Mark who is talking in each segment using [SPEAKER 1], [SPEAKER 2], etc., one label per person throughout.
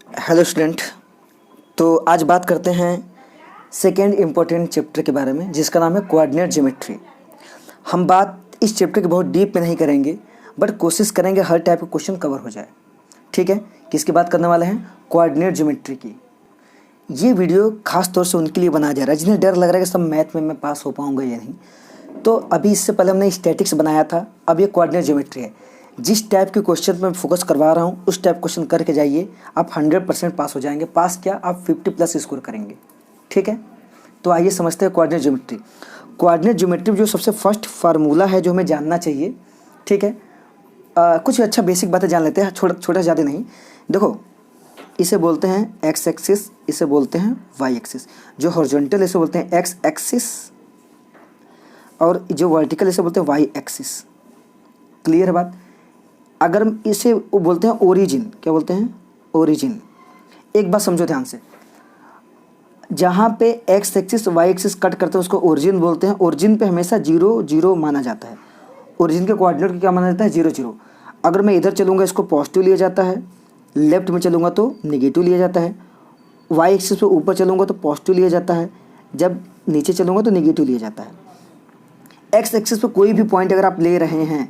[SPEAKER 1] Hello student. तो आज बात करते हैं सेकेंड इम्पोर्टेंट चैप्टर के बारे में, जिसका नाम है कोऑर्डिनेट ज्योमेट्री। हम बात इस चैप्टर की बहुत डीप में नहीं करेंगे, बट कोशिश करेंगे हर टाइप का क्वेश्चन कवर हो जाए। ठीक है, किसकी बात करने वाले हैं? कोऑर्डिनेट ज्योमेट्री की। ये वीडियो खास तौर से उनके लिए बनाया जा रहा है जिन्हें डर लग रहा है कि सब मैथ में मैं पास हो पाऊँगा या नहीं। तो अभी इससे पहले हमने स्टैटिक्स बनाया था, अब ये कोऑर्डिनेट ज्योमेट्री है। जिस टाइप के क्वेश्चन मैं फोकस करवा रहा हूँ उस टाइप क्वेश्चन करके जाइए, आप 100% पास हो जाएंगे। पास क्या, आप 50+ स्कोर करेंगे। ठीक है, तो आइए समझते हैं कोऑर्डिनेट ज्योमेट्री। कोऑर्डिनेट ज्योमेट्री में जो सबसे फर्स्ट फार्मूला है जो हमें जानना चाहिए, ठीक है, कुछ अच्छा बेसिक बातें जान लेते हैं, छोटा ज़्यादा नहीं। देखो, इसे बोलते हैं एक्स एक्सिस, इसे बोलते हैं वाई एक्सिस। जो हॉरिजॉन्टल इसे बोलते हैं एक्स एक्सिस, और जो वर्टिकल इसे बोलते हैं वाई एक्सिस। क्लियर है बात? अगर हम इसे वो बोलते हैं ओरिजिन, क्या बोलते हैं? ओरिजिन। एक बात समझो ध्यान से, जहाँ पे x axis y axis cut करते हैं उसको ओरिजिन बोलते हैं। ओरिजिन पे हमेशा 0 0 माना जाता है। ओरिजिन के कोऑर्डिनेट को क्या माना जाता है? 0 0। अगर मैं इधर चलूँगा इसको पॉजिटिव लिया जाता है, लेफ्ट में चलूँगा तो नेगेटिव लिया जाता है। वाई एक्सिस पे ऊपर चलूँगा तो पॉजिटिव लिया जाता है, जब नीचे चलूँगा तो नेगेटिव लिया जाता है। एक्स एक्सिस पे कोई भी पॉइंट अगर आप ले रहे हैं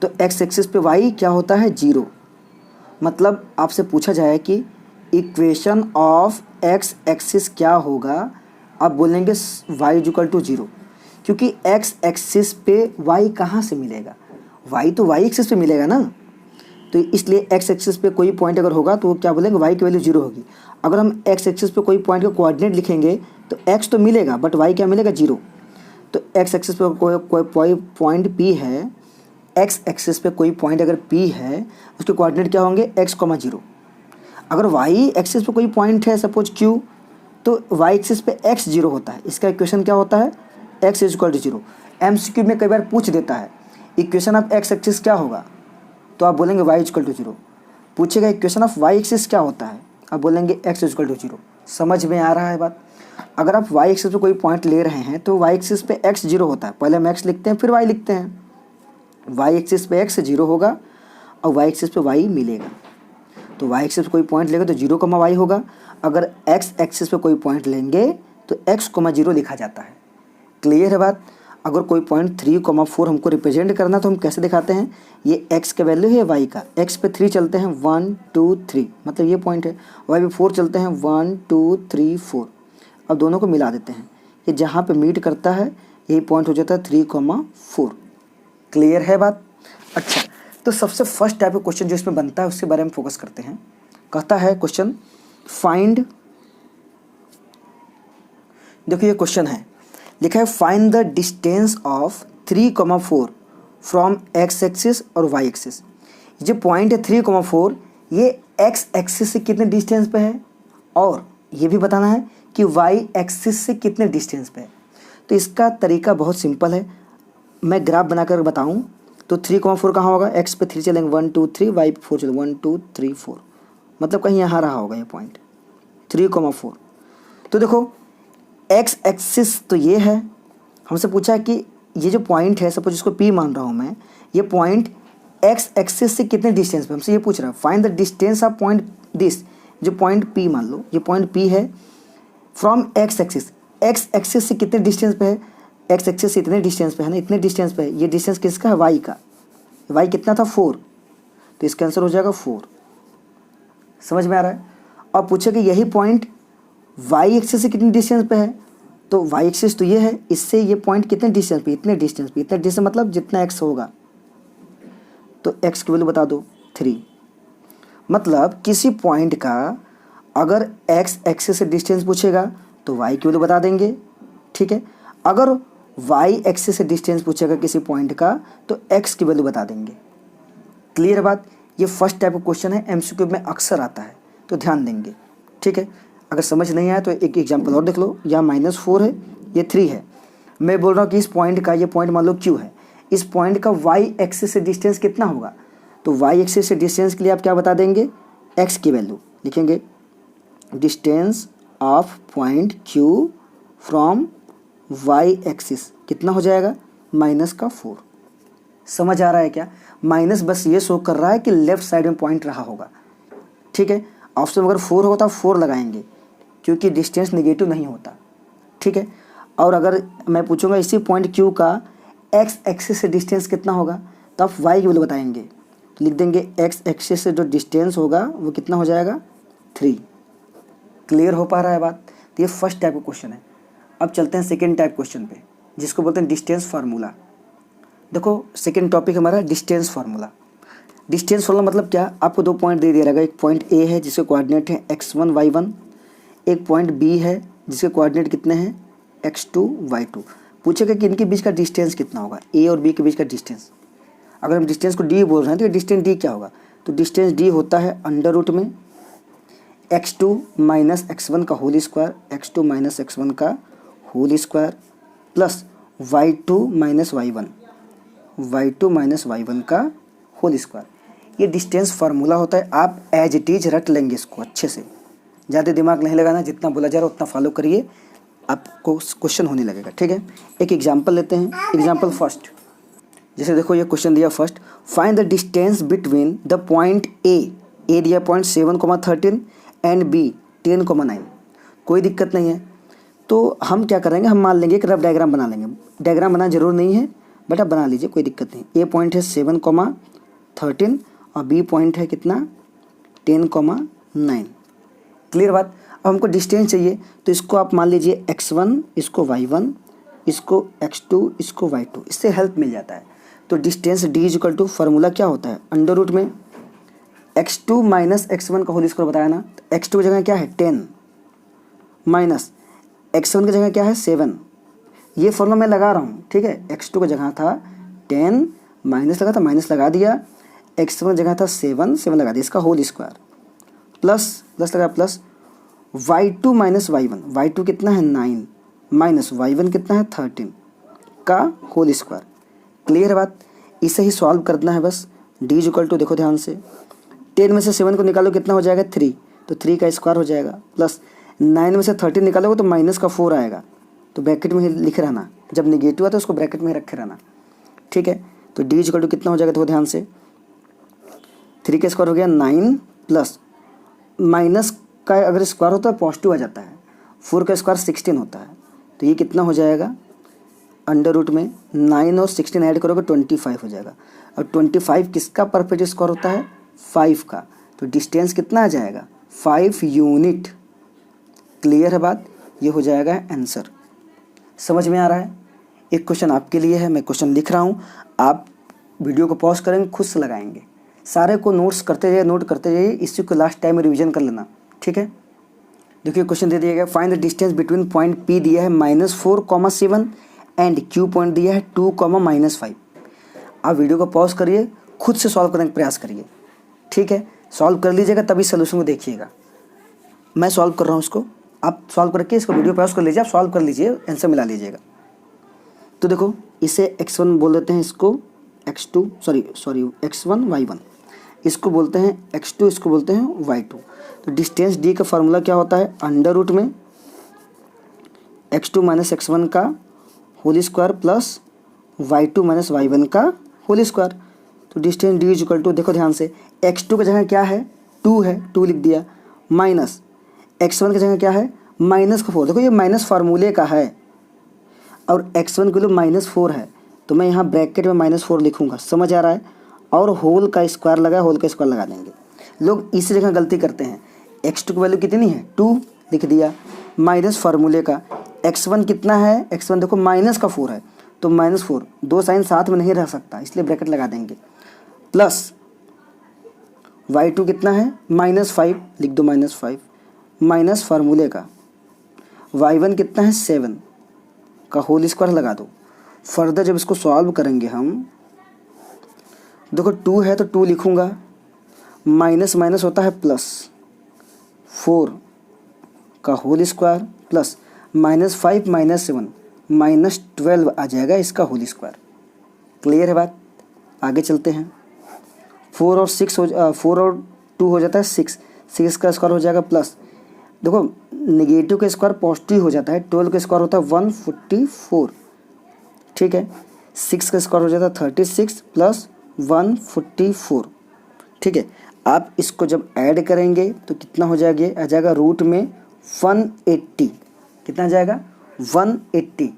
[SPEAKER 1] तो एक्स एक्सिस पे वाई क्या होता है? 0। मतलब आपसे पूछा जाए कि इक्वेशन ऑफ एक्स एक्सिस क्या होगा, आप बोलेंगे वाई इक्वल टू 0, क्योंकि एक्स एक्सिस पे वाई कहाँ से मिलेगा? वाई तो वाई एक्सिस पे मिलेगा ना। तो इसलिए एक्स एक्सिस पे कोई पॉइंट अगर होगा तो वो क्या बोलेंगे? वाई की वैल्यू 0 होगी। अगर हम एक्स एक्सिस पे कोई पॉइंट का कोऑर्डिनेट लिखेंगे तो एक्स तो मिलेगा बट वाई क्या मिलेगा? 0। तो एक्स एक्सिस पे कोई पॉइंट पी है, एक्स एक्सिस पे कोई पॉइंट अगर पी है उसके कोऑर्डिनेट क्या होंगे? x, 0। अगर वाई एक्सिस पे कोई पॉइंट है सपोज q, तो वाई एक्सिस पे x 0 होता है। इसका इक्वेशन क्या होता है? x equal to 0। MCQ में कई बार पूछ देता है इक्वेशन ऑफ x एक्सिस क्या होगा, तो आप बोलेंगे y इक्वल टू 0। पूछेगा इक्वेशन ऑफ y एक्सिस क्या होता है, आप बोलेंगे x इक्वल टू 0। समझ में आ रहा है बात? अगर आप y एक्सिस पे कोई पॉइंट ले रहे हैं तो y एक्सिस पे x 0 होता है, पहले हम x लिखते हैं फिर y लिखते हैं। वाई एक्सिस पे x 0 होगा और वाई एक्सिस पे y मिलेगा। तो वाई एक्सिस पे कोई पॉइंट लेगा तो 0, y होगा। अगर x एक्सिस पे कोई पॉइंट लेंगे तो x, 0 लिखा जाता है। क्लियर है बात? अगर कोई पॉइंट 3, 4 हमको रिप्रेजेंट करना तो हम कैसे दिखाते हैं? ये x का वैल्यू है y का, x पे 3 चलते हैं 1 2 3, मतलब ये पॉइंट है। y पे 4 चलते हैं 1 2 3 4। अब दोनों को मिला देते हैं, ये जहाँ पे मीट करता है यही पॉइंट हो जाता है 3, 4। क्लियर है बात? अच्छा, तो सबसे फर्स्ट टाइप का क्वेश्चन जो इसमें बनता है उसके बारे में फोकस करते हैं। कहता है क्वेश्चन फाइंड, देखो ये क्वेश्चन है, लिखा है find the distance of 3, 4 from x axis और वाई एक्सिस। जो पॉइंट है 3, 4 ये एक्स एक्सिस से कितने डिस्टेंस पे है, और ये भी बताना है कि वाई एक्सिस से कितने डिस्टेंस पे है। तो इसका तरीका बहुत सिंपल है, मैं ग्राफ बनाकर बताऊं तो 3, 4 कहाँ होगा? x पे 3 चलेंगे 1 2 3, y पे 4 चलेंगे 1 2 3 4, मतलब कहीं यहाँ रहा होगा ये पॉइंट 3, 4। तो देखो x एक्सिस तो ये है, हमसे पूछा है कि ये जो पॉइंट है सपोज इसको p मान रहा हूँ मैं, ये पॉइंट x एक्सिस से कितने डिस्टेंस पे, हमसे ये पूछ रहा है find the distance of point this. जो पॉइंट p मान लो, ये पॉइंट p है from x axis, x axis से कितने डिस्टेंस पे है? एक्स एक्सिस से इतने डिस्टेंस पे है ना, इतने डिस्टेंस पे है। ये डिस्टेंस किसका है? वाई का। वाई कितना था? 4, तो इसका आंसर हो जाएगा 4। समझ में आ रहा है? अब पूछे कि यही पॉइंट वाई एक्सिस से कितने डिस्टेंस पे है, तो वाई एक्सिस तो ये है, इससे ये पॉइंट कितने डिस्टेंस पे? इतने डिस्टेंस पे। इतने डिस्टेंस मतलब जितना एक्स होगा, तो एक्स की वैल्यू बता दो 3। मतलब किसी पॉइंट का अगर एक्स एक्सिस से डिस्टेंस पूछेगा तो वाई की वैल्यू बता देंगे। ठीक है, अगर वाई एक्सिस से डिस्टेंस पूछेगा किसी पॉइंट का तो एक्स की वैल्यू बता देंगे। क्लियर है बात? ये फर्स्ट टाइप का क्वेश्चन है, एमसीक्यू में अक्सर आता है, तो ध्यान देंगे। ठीक है, अगर समझ नहीं आया तो एक एग्जांपल और देख लो। यहाँ -4 है, ये 3 है। मैं बोल रहा हूँ कि इस पॉइंट का, ये पॉइंट मान लो क्यू है, इस पॉइंट का वाई एक्सिस से डिस्टेंस कितना होगा, तो वाई एक्सिस से डिस्टेंस के लिए आप क्या बता देंगे? एक्स की वैल्यू लिखेंगे, distance of point Q from y axis कितना हो जाएगा? -4। समझ आ रहा है क्या? माइनस बस ये शो कर रहा है कि लेफ्ट साइड में पॉइंट रहा होगा। ठीक है, ऑप्शन अगर 4 होगा तो आप 4 लगाएंगे क्योंकि डिस्टेंस नेगेटिव नहीं होता, ठीक है। और अगर मैं पूछूंगा इसी पॉइंट क्यू का एक्स एक्सिस से डिस्टेंस कितना होगा तो आप वाई की वैल्यू बताएंगे, तो लिख देंगे एक्स एक्सिस से जो डिस्टेंस होगा वो कितना हो जाएगा 3। क्लियर हो पा रहा है बात। तो ये फर्स्ट टाइप का क्वेश्चन है। अब चलते हैं सेकेंड टाइप क्वेश्चन पे जिसको बोलते हैं डिस्टेंस फार्मूला। देखो सेकेंड टॉपिक हमारा डिस्टेंस फार्मूला। डिस्टेंस फार्मूला मतलब क्या, आपको 2 पॉइंट दे दिया रहेगा। एक पॉइंट ए है जिसके कोऑर्डिनेट है x1 y1, एक पॉइंट बी है जिसके कोऑर्डिनेट कितने हैं x2 y2। पूछेगा कि इनके बीच का डिस्टेंस कितना होगा, ए और बी के बीच का डिस्टेंस। अगर हम डिस्टेंस को डी बोल रहे हैं तो डिस्टेंस डी क्या होगा, तो डिस्टेंस डी होता है अंडर रूट में x2 माइनस x1 का whole square, x2 minus x1 का whole square plus y2 minus y1, y2 minus y1 का होल स्क्वायर। ये डिस्टेंस फार्मूला होता है। आप एज इट इज रट लेंगे इसको अच्छे से, ज़्यादा दिमाग नहीं लगाना, जितना बोला जा रहा है उतना फॉलो करिए, आपको क्वेश्चन होने लगेगा, ठीक है। एक एग्जांपल लेते हैं। एग्जांपल फर्स्ट, जैसे देखो ये क्वेश्चन दिया first, find the distance between the point A दिया पॉइंट 7,13 एंड बी 10,9। कोई दिक्कत नहीं है, तो हम क्या करेंगे, हम मान लेंगे एक रफ डायग्राम बना लेंगे। डायग्राम बनाना जरूर नहीं है बट आप बना लीजिए, कोई दिक्कत नहीं। ए पॉइंट है 7,13 और बी पॉइंट है कितना 10,9। क्लियर बात। अब हमको डिस्टेंस चाहिए तो इसको आप मान लीजिए x1, इसको y1, इसको x2, इसको y2, इससे हेल्प मिल जाता है। तो distance d equal to formula क्या होता है, अंडर रूट में x2 माइनस x1 का होल स्क्वायर बताया ना, तो x2 की जगह क्या है 10 माइनस x1 की जगह क्या है 7। ये फॉर्मूला मैं लगा रहा हूँ, ठीक है। x2 की जगह था 10 माइनस लगा था, माइनस लगा दिया, x1 की जगह था 7 लगा दिया, इसका होल स्क्वायर प्लस लगा plus y2 minus y1, y2 कितना है 9 माइनस y1 कितना है 13 का होल स्क्वायर। क्लियर है बात। इसे ही सॉल्व करना है बस। d इक्वल टू देखो ध्यान से, 10 में से 7 को निकालो कितना हो जाएगा 3, तो 3 का स्क्वायर हो जाएगा प्लस 9 में से 13 निकालोगे तो माइनस का 4 आएगा, तो ब्रैकेट में ही लिख रहना, जब निगेटिव है तो उसको ब्रैकेट में ही रखे रहना, ठीक है। तो d इक्वल टू कितना हो जाएगा देखो ध्यान से, 3 का स्क्वायर हो गया 9 प्लस माइनस का अगर स्क्वायर होता है पॉजिटिव आ जाता है, 4 का स्क्वायर 16 होता है, तो ये कितना हो जाएगा अंडर रूट में 9 और 16 ऐड करोगे 25 हो जाएगा। और 25 किसका परफेक्ट स्क्वायर होता है 5 का, तो डिस्टेंस कितना आ जाएगा 5 यूनिट। क्लियर है बात। ये हो जाएगा आंसर। समझ में आ रहा है। एक क्वेश्चन आपके लिए है, मैं क्वेश्चन लिख रहा हूँ, आप वीडियो को पॉज करेंगे, खुद से लगाएंगे, सारे को नोट्स करते जाइए, नोट करते जाइए, इसी को लास्ट टाइम में रिवीजन कर लेना, ठीक है। देखिए क्वेश्चन दे दिया गया, find the distance between point P दिया है -4,7 एंड Q पॉइंट दिया है 2,-5। आप वीडियो को पॉज करिए, खुद से सॉल्व करने का प्रयास करिए, ठीक है। सॉल्व कर लीजिएगा तभी सोल्यूशन को देखिएगा। मैं सॉल्व कर रहा हूँ इसको, आप सॉल्व करके इसको वीडियो पॉज कर लीजिए, आप सॉल्व कर लीजिए, आंसर मिला लीजिएगा। तो देखो इसे x1 बोल देते हैं, इसको x2 x1 y1, इसको बोलते हैं x2, इसको बोलते हैं y2। तो डिस्टेंस d का फार्मूला क्या होता है, अंडर रूट में x2 माइनस x1 का whole square plus y2 minus y1 का होल स्क्वायर। तो डिस्टेंस d इक्वल टू देखो ध्यान से, x2 की जगह क्या है 2 है, 2 लिख दिया, माइनस x1 की जगह क्या है माइनस का 4। देखो ये माइनस फार्मूले का है और x1 के लिए -4 है, तो मैं यहाँ ब्रैकेट में -4 लिखूंगा, समझ आ रहा है। और होल का स्क्वायर लगा, होल का स्क्वायर लगा देंगे। लोग इसी जगह गलती करते हैं, x2 की वैल्यू कितनी है 2 लिख दिया, माइनस फार्मूले का x1 कितना है, x1 देखो माइनस का 4 है, तो -4, 2 साइन साथ में नहीं रह सकता, इसलिए ब्रैकेट लगा देंगे, प्लस y2 कितना है -5 लिख दो, -5 माइनस फार्मूले का y1 कितना है 7 का होल स्क्वायर लगा दो। फर्दर जब इसको सॉल्व करेंगे हम, देखो 2 है तो 2 लिखूंगा, माइनस माइनस होता है प्लस, 4 का होल स्क्वायर प्लस -5 -7 -12 आ जाएगा इसका होल स्क्वायर। क्लियर है बात। आगे चलते हैं। 4 और 2 हो जाता है 6 का स्क्वायर हो जाएगा प्लस, देखो नेगेटिव का स्क्वायर पॉजिटिव हो जाता है, 12 का स्क्वायर होता है 144, ठीक है। 6 का स्क्वायर हो जाता है 36 प्लस 144, ठीक है। आप इसको जब ऐड करेंगे तो कितना हो जाएगा, आ जाएगा रूट में 180। कितना आ जाएगा 180।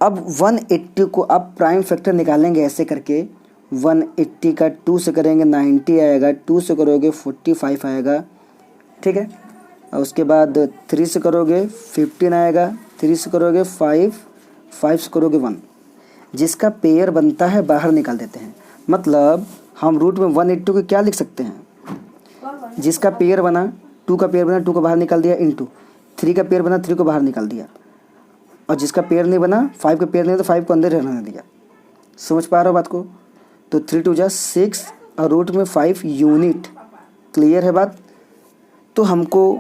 [SPEAKER 1] अब 180 को आप प्राइम फैक्टर निकालेंगे ऐसे करके, 180 का 2 से करेंगे 90 आएगा, 2 से करोगे 45 आएगा, ठीक है। और उसके बाद 3 से करोगे 15 आएगा, 3 से करोगे 5, 5 से करोगे 1। जिसका पेयर बनता है बाहर निकाल देते हैं। मतलब हम रूट में 180 को क्या लिख सकते हैं, जिसका पेयर बना 2 का पेयर बना 2 को बाहर निकाल दिया, इंटू 3 का पेयर बना 3 को बाहर निकाल दिया, और जिसका पेयर नहीं बना 5 का पेयर नहीं तो 5 को अंदर रहने दिया। समझ पा रहे हो बात को। तो 3 2 जा 6 और रूट में 5 यूनिट। क्लियर है बात। तो हमको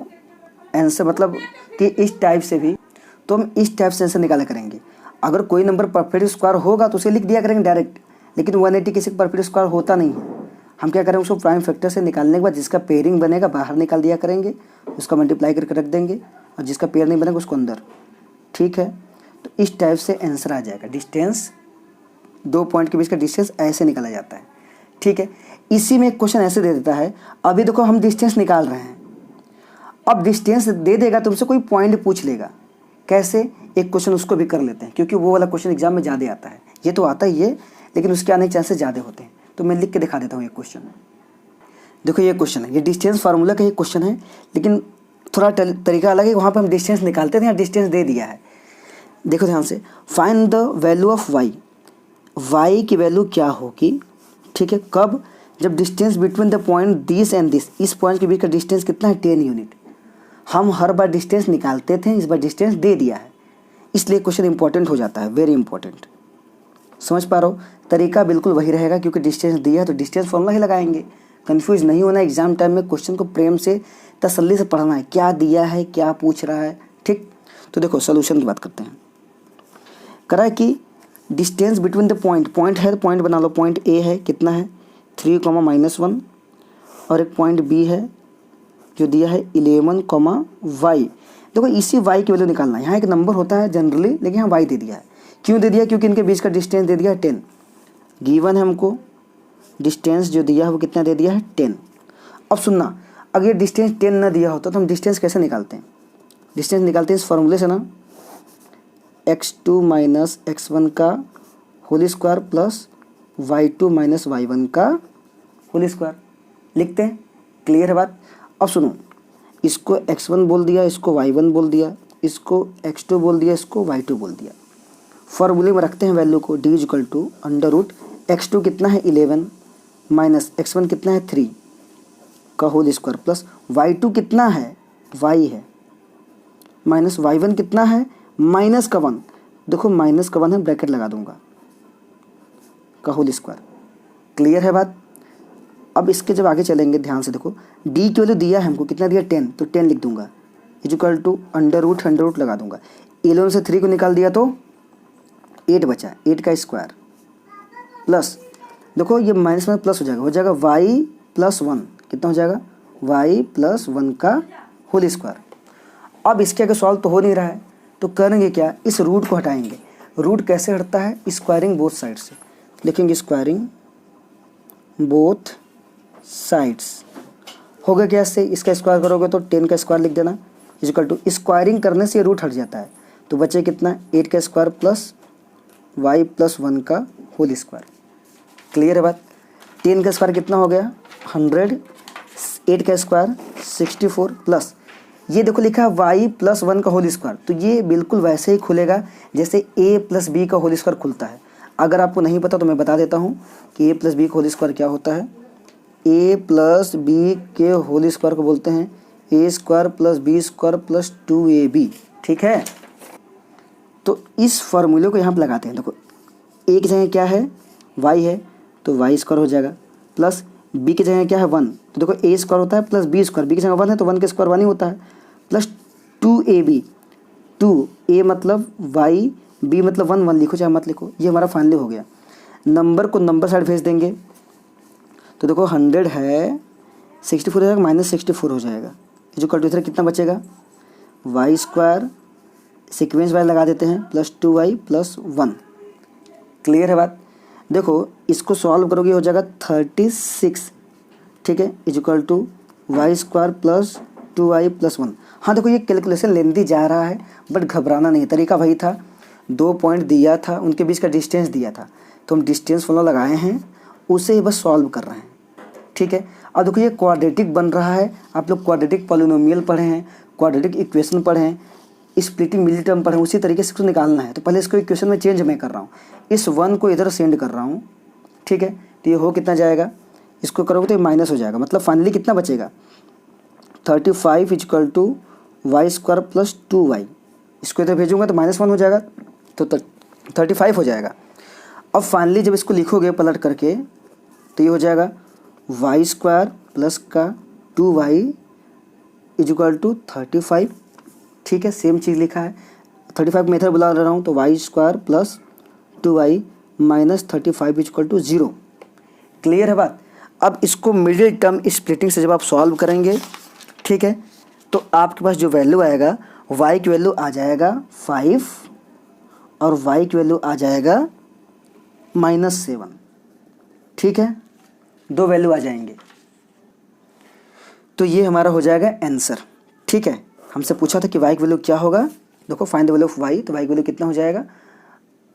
[SPEAKER 1] आंसर मतलब कि इस टाइप से भी, तो हम इस टाइप से आंसर निकाला करेंगे। अगर कोई नंबर परफेक्ट स्क्वायर होगा तो उसे लिख दिया करेंगे डायरेक्ट, लेकिन 180 किसी का परफेक्ट स्क्वायर होता नहीं है। हम क्या करेंगे, उसको प्राइम फैक्टर से निकालने के बाद जिसका पेयरिंग बनेगा बाहर निकाल दिया करेंगे, उसका मल्टीप्लाई करके रख देंगे, और जिसका पेयर नहीं बनेगा उसको अंदर। ठीक है, तो इस टाइप से आंसर आ जाएगा। डिस्टेंस, 2 पॉइंट के बीच का डिस्टेंस ऐसे निकाला जाता है। ठीक है, इसी में एक क्वेश्चन ऐसे दे देता है। अभी देखो हम डिस्टेंस निकाल रहे हैं, अब डिस्टेंस दे देगा तुमसे कोई पॉइंट पूछ लेगा। कैसे, एक क्वेश्चन उसको भी कर लेते हैं, क्योंकि वो वाला क्वेश्चन एग्जाम में ज़्यादा आता है। ये तो आता ही है, लेकिन उसके आने के चांसेस ज़्यादा होते हैं। तो मैं लिख के दिखा देता हूँ एक क्वेश्चन। देखो ये क्वेश्चन है, ये डिस्टेंस फार्मूला का ही क्वेश्चन है, लेकिन थोड़ा तरीका अलग है। वहाँ पर हम डिस्टेंस निकालते थे, यहाँ डिस्टेंस दे दिया है। देखो ध्यान से, find the value of y. Y की वैल्यू क्या होगी, ठीक है, कब, जब distance between the point this and this, इस पॉइंट के बीच का डिस्टेंस कितना है, 10 यूनिट। हम हर बार डिस्टेंस निकालते थे, इस बार डिस्टेंस दे दिया है, इसलिए क्वेश्चन इंपॉर्टेंट हो जाता है, वेरी इंपॉर्टेंट। समझ पा रहे हो, तरीका बिल्कुल वही रहेगा, क्योंकि डिस्टेंस दिया है तो डिस्टेंस फॉर्मूला ही लगाएंगे। कंफ्यूज नहीं होना, एग्जाम टाइम में क्वेश्चन को प्रेम से तसल्ली से पढ़ना है, क्या दिया है क्या पूछ रहा है। ठीक, तो देखो सोल्यूशन की बात करते हैं। करा है कि distance between the point, point है तो पॉइंट बना लो। पॉइंट ए है कितना है 3, -1, और एक पॉइंट बी है जो दिया है 11, y। देखो इसी y की वैल्यू निकालना है। यहाँ एक नंबर होता है जनरली, लेकिन यहाँ y दे दिया है। क्यों दे दिया, क्योंकि इनके बीच का डिस्टेंस दे दिया है 10। गिवन है हमको डिस्टेंस जो दिया है वो कितना दे दिया है 10। अब सुनना, अगर डिस्टेंस 10 ना दिया होता तो हम डिस्टेंस कैसे निकालते हैं। डिस्टेंस निकालते हैं इस फॉर्मूले से ना, x2 - x1 का whole square plus y2 - y1 का होल स्क्वायर लिखते हैं। क्लियर है बात। अब सुनो, इसको x1 बोल दिया, इसको y1 बोल दिया, इसको x2 बोल दिया, इसको y2 बोल दिया। फॉर्मूले में रखते हैं वैल्यू को, d = √x2 कितना है 11 माइनस x1 कितना है 3 का होल स्क्वायर प्लस y2 कितना है y है माइनस y1 कितना है माइनस का 1। देखो माइनस का 1 है, ब्रैकेट लगा दूंगा, का होल स्क्वायर। क्लियर है बात। अब इसके जब आगे चलेंगे ध्यान से देखो, d की वैल्यू दिया है हमको, कितना दिया 10, तो 10 लिख दूंगा, = √√√ लगा दूंगा। 11 से 3 को निकाल दिया तो 8 बचा, 8 का स्क्वायर प्लस, देखो ये माइनस में प्लस हो जाएगा y + 1, कितना हो जाएगा y + 1 का होल स्क्वायर। अब इसके आगे सॉल्व तो हो नहीं रहा है, तो करेंगे क्या, इस रूट को हटाएंगे। रूट कैसे हटता है, स्क्वायरिंग बोथ साइड से। लिखेंगे स्क्वायरिंग बोथ साइड्स। हो गया क्या, इससे इसका स्क्वायर करोगे तो 10 का स्क्वायर लिख देना, = स्क्वायरिंग करने से रूट हट जाता है। तो बचे कितना, 8 का स्क्वायर प्लस y + 1 का होल स्क्वायर। क्लियर है बात। 10 का स्क्वायर कितना हो गया 100, 8 का स्क्वायर 64 प्लस ये देखो लिखा है y + 1 का होल स्क्वायर, तो ये बिल्कुल वैसे ही खुलेगा जैसे a + b का होल स्क्वायर खुलता है। अगर आपको नहीं पता तो मैं बता देता हूँ कि a + b का होल स्क्वायर क्या होता है। a + b के होल स्क्वायर को बोलते हैं a² + b² + 2ab। ठीक है, तो इस फॉर्मूले को यहाँ पर लगाते हैं। देखो a की जगह क्या है y है, तो y² हो जाएगा, प्लस b की जगह क्या है 1, तो देखो a² होता है प्लस b², b की जगह 1 है तो 1 का स्क्वायर 1 ही होता है, प्लस 2ab। 2a मतलब y, b मतलब 1, 1 लिखो चाहे मत लिखो, ये हमारा फाइनली हो गया। नंबर को नंबर साइड भेज देंगे, तो देखो 100 है 64 हो जाएगा, -64 हो जाएगा, = कितना बचेगा y², सीक्वेंस वाइज लगा देते हैं, प्लस 2y + 1। क्लियर है बात। देखो इसको सॉल्व करोगे हो जाएगा 36। ठीक है, is equal to y square plus 2y plus 1। हाँ देखो ये कैलकुलेशन लेंदी जा रहा है बट घबराना नहीं, तरीका वही था, 2 पॉइंट दिया था, उनके बीच का डिस्टेंस दिया था, तो हम डिस्टेंस फॉर्मूला लगाए हैं, उसे ही बस सॉल्व कर रहे हैं। ठीक है, अब देखो ये क्वाड्रेटिक बन रहा है, आप लोग क्वाड्रेटिक पॉलिनोमियल पढ़े हैं, क्वाड्रेटिक इक्वेशन पढ़े हैं, स्प्लिटिंग मिडिल टर्म पढ़े हैं, उसी तरीके से इसको निकालना है। तो पहले इसको इक्वेशन में चेंज मैं कर रहा हूँ, इस 1 को इधर सेंड कर रहा हूँ। ठीक है, तो ये हो कितना जाएगा, इसको करोगे तो ये माइनस हो जाएगा, मतलब फाइनली कितना बचेगा 35 equal to y square plus 2y। इसको इधर भेजूंगा तो -1 हो जाएगा, तो 35 हो जाएगा। अब फाइनली जब इसको लिखोगे पलट करके तो ये हो जाएगा वाई स्क्वायर प्लस का 2y इज इक्वल टू 35। ठीक है, सेम चीज़ लिखा है, 35 में इधर बुला रहा हूँ तो y square plus 2y minus 35 is equal to 0। Clear है बात। अब इसको मिडिल टर्म स्प्लिटिंग से जब आप सॉल्व करेंगे, ठीक है, तो आपके पास जो वैल्यू आएगा y की वैल्यू आ जाएगा 5 और y की वैल्यू आ जाएगा -7। ठीक है, 2 वैल्यू आ जाएंगे, तो ये हमारा हो जाएगा आंसर। ठीक है, हमसे पूछा था कि y की वैल्यू क्या होगा, देखो find the value of y, तो y की वैल्यू कितना हो जाएगा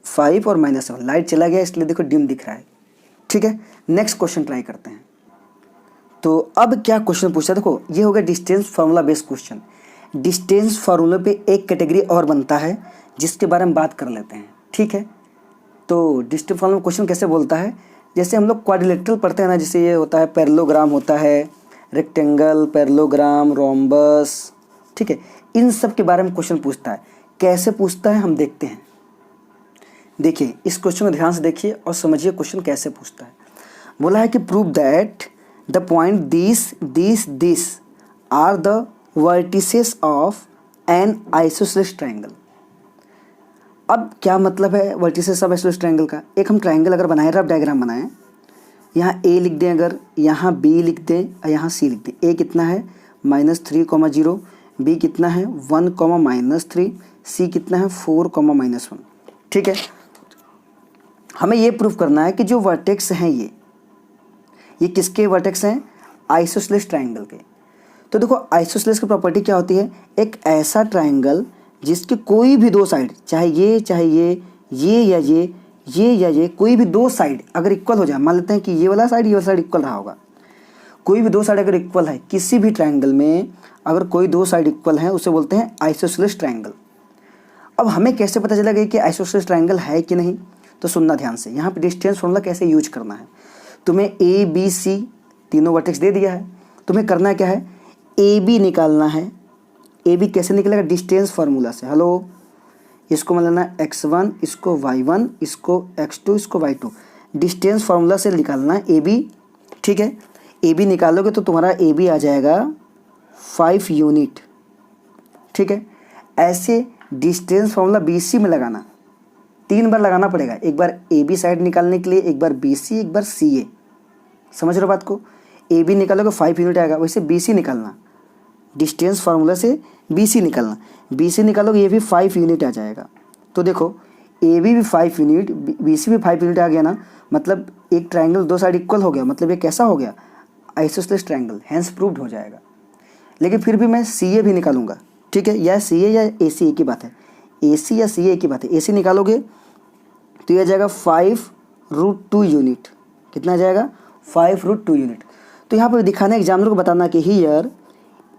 [SPEAKER 1] 5 और -7। लाइट चला गया इसलिए देखो डिम दिख रहा है। ठीक है, नेक्स्ट क्वेश्चन ट्राई करते हैं। तो अब क्या क्वेश्चन पूछा, देखो ये हो गया distance formula based question. Distance formula पे एक कैटेगरी और बनता है जिसके बारे में बात कर लेते हैं। ठीक है, तो डिस्टेंस फार्मूला क्वेश्चन कैसे बोलता है, जैसे हम लोग क्वाड्रिलेटरल पढ़ते हैं ना, जैसे ये होता है पैरेललोग्राम होता है, रेक्टेंगल, पैरेललोग्राम, रोम्बस। ठीक है, इन सब के बारे में क्वेश्चन पूछता है। कैसे पूछता है हम देखते हैं। देखिए इस क्वेश्चन को ध्यान से देखिए और समझिए क्वेश्चन कैसे पूछता है। बोला है कि prove that the point this are the vertices of an isosceles triangle. अब क्या मतलब है वर्टिसेस ऑफ आइसोसेलेस ट्रायंगल का, एक हम ट्रायंगल अगर बनाए, रफ डायग्राम बनाएं, यहाँ a लिख दें, अगर यहाँ b लिख दें और यहाँ c लिख दें। a कितना है -3,0, b कितना है 1,-3, c कितना है 4,-1। ठीक है, हमें ये प्रूफ करना है कि जो वर्टेक्स हैं ये किसके वर्टेक्स हैं, आइसोसेलेस ट्रायंगल के। तो देखो आइसोसेलेस की प्रॉपर्टी क्या होती है, एक ऐसा ट्रायंगल जिसके कोई भी 2 साइड, चाहे ये या ये, कोई भी 2 साइड अगर इक्वल हो जाए, मान लेते हैं कि ये वाला साइड इक्वल रहा होगा, कोई भी 2 साइड अगर इक्वल है किसी भी ट्रायंगल में, अगर कोई 2 साइड इक्वल है उसे बोलते हैं आइसोसेलेस ट्रायंगल। अब हमें कैसे पता चलेगा कि आइसोसेलेस ट्रायंगल है कि नहीं, तो सुनना ध्यान से, यहाँ पे डिस्टेंस फॉर्मूला कैसे यूज करना है। तुम्हें ए बी सी तीनों वर्टेक्स दे दिया है, तुम्हें करना क्या है, ए बी निकालना है। ए बी कैसे निकलेगा, डिस्टेंस फार्मूला से। हेलो, इसको मान लेना x1, इसको y1, इसको x2, इसको y2, डिस्टेंस फार्मूला से निकालना है ए बी। ठीक है, ए बी निकालोगे तो तुम्हारा ए बी आ जाएगा 5 यूनिट। ठीक है, ऐसे डिस्टेंस फार्मूला बी सी में लगाना, 3 बार लगाना पड़ेगा, एक बार ए बी साइड निकालने के लिए, एक बार बी सी, एक बार सी ए। समझ रहे हो बात को, ए बी निकालोगे 5 यूनिट आएगा, वैसे बी सी निकालना, डिस्टेंस फार्मूला से बी सी निकालना, बी सी निकालोगे ये भी 5 यूनिट आ जाएगा। तो देखो ए बी भी 5 यूनिट, बी सी भी 5 यूनिट आ गया ना, मतलब एक ट्रायंगल 2 साइड इक्वल हो गया, मतलब ये कैसा हो गया, आइसोसेलेस ट्रायंगल, हेंस प्रूव्ड हो जाएगा। लेकिन फिर भी मैं सी ए भी निकालूंगा। ठीक है, या सी ए या ए सी ए की बात है, ए सी या सी ए की बात है। ए सी निकालोगे तो ये आ जाएगा 5√2 यूनिट। कितना आ जाएगा 5√2 यूनिट। तो यहाँ पर दिखाना एग्जामिनर को बताना कि हियर